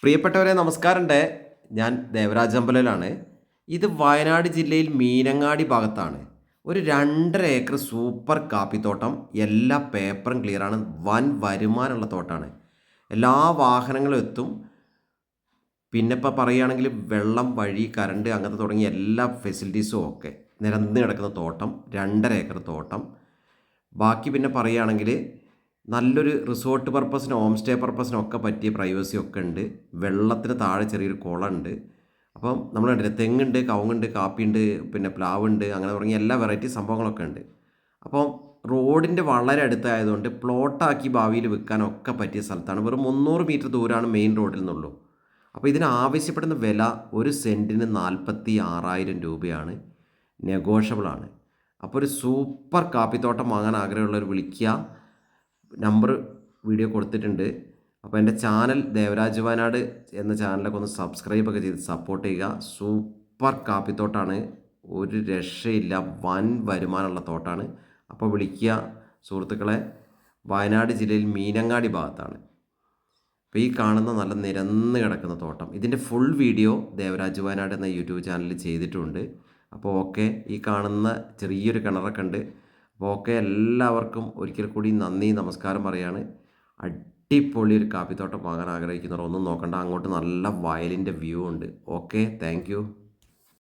പ്രിയപ്പെട്ടവരെ നമസ്കാരമുണ്ട്. ഞാൻ ദേവരാജ് അമ്പലയിലാണ്. ഇത് വയനാട് ജില്ലയിൽ മീനങ്ങാടി ഭാഗത്താണ്. ഒരു 2.5 ഏക്കർ സൂപ്പർ കാപ്പിത്തോട്ടം. എല്ലാ പേപ്പറും ക്ലിയറാണ്. വൻ വരുമാനമുള്ള തോട്ടമാണ്. എല്ലാ വാഹനങ്ങളും എത്തും. പിന്നെ ഇപ്പോൾ പറയുകയാണെങ്കിൽ വെള്ളം, വഴി, കറണ്ട് അങ്ങനത്തെ തുടങ്ങിയ എല്ലാ ഫെസിലിറ്റീസും ഒക്കെ നിരന്ന് കിടക്കുന്ന തോട്ടം. 2.5 ഏക്കർ തോട്ടം. ബാക്കി പിന്നെ പറയുകയാണെങ്കിൽ നല്ലൊരു റിസോർട്ട് പർപ്പസിന്, ഹോം സ്റ്റേ പർപ്പസിനൊക്കെ പറ്റിയ പ്രൈവസി ഒക്കെ ഉണ്ട്. വെള്ളത്തിന് താഴെ ചെറിയൊരു കുളമുണ്ട്. അപ്പം നമ്മൾ കണ്ടില്ലേ, തെങ്ങുണ്ട്, കവുങ്ങുണ്ട്, കാപ്പിയുണ്ട്, പിന്നെ പ്ലാവുണ്ട്, അങ്ങനെ തുടങ്ങിയ എല്ലാ വെറൈറ്റി സംഭവങ്ങളൊക്കെ ഉണ്ട്. അപ്പം റോഡിൻ്റെ വളരെ അടുത്തായതുകൊണ്ട് പ്ലോട്ടാക്കി ഭാവിയിൽ വിൽക്കാനൊക്കെ പറ്റിയ സ്ഥലത്താണ്. വെറും 300 മീറ്റർ ദൂരമാണ് മെയിൻ റോഡിൽ നിന്നുള്ളൂ. അപ്പോൾ ഇതിന് ആവശ്യപ്പെടുന്ന വില ഒരു സെൻറ്റിന് 46,000 രൂപയാണ്. നെഗോഷ്യബിളാണ്. അപ്പോൾ ഒരു സൂപ്പർ കാപ്പിത്തോട്ടം വാങ്ങാൻ ആഗ്രഹമുള്ളവർ വിളിക്കുക. നമ്പർ വീഡിയോ കൊടുത്തിട്ടുണ്ട്. അപ്പോൾ എൻ്റെ ചാനൽ ദേവരാജ് വയനാട് എന്ന ചാനലൊക്കെ ഒന്ന് സബ്സ്ക്രൈബൊക്കെ ചെയ്ത് സപ്പോർട്ട് ചെയ്യുക. സൂപ്പർ കാപ്പിത്തോട്ടാണ്, ഒരു രക്ഷയില്ല, വൻ വരുമാനമുള്ള തോട്ടാണ്. അപ്പോൾ വിളിക്കുക സുഹൃത്തുക്കളെ. വയനാട് ജില്ലയിൽ മീനങ്ങാടി ഭാഗത്താണ്. അപ്പോൾ ഈ കാണുന്ന നല്ല നിരന്ന് കിടക്കുന്ന തോട്ടം, ഇതിൻ്റെ ഫുൾ വീഡിയോ ദേവരാജ് വയനാട് എന്ന യൂട്യൂബ് ചാനലിൽ ചെയ്തിട്ടുണ്ട്. അപ്പോൾ ഓക്കെ, ഈ കാണുന്ന ചെറിയൊരു കിണറൊക്കെ ഉണ്ട്. അപ്പോൾ ഓക്കെ, എല്ലാവർക്കും ഒരിക്കൽ കൂടി നന്ദി, നമസ്കാരം പറയാണ്. അടിപൊളി ഒരു കാപ്പിത്തോട്ടം വാങ്ങാൻ ആഗ്രഹിക്കുന്നവർ ഒന്നും നോക്കണ്ട, അങ്ങോട്ട് നല്ല വയലിൻ്റെ വ്യൂ ഉണ്ട്. Okay, thank you.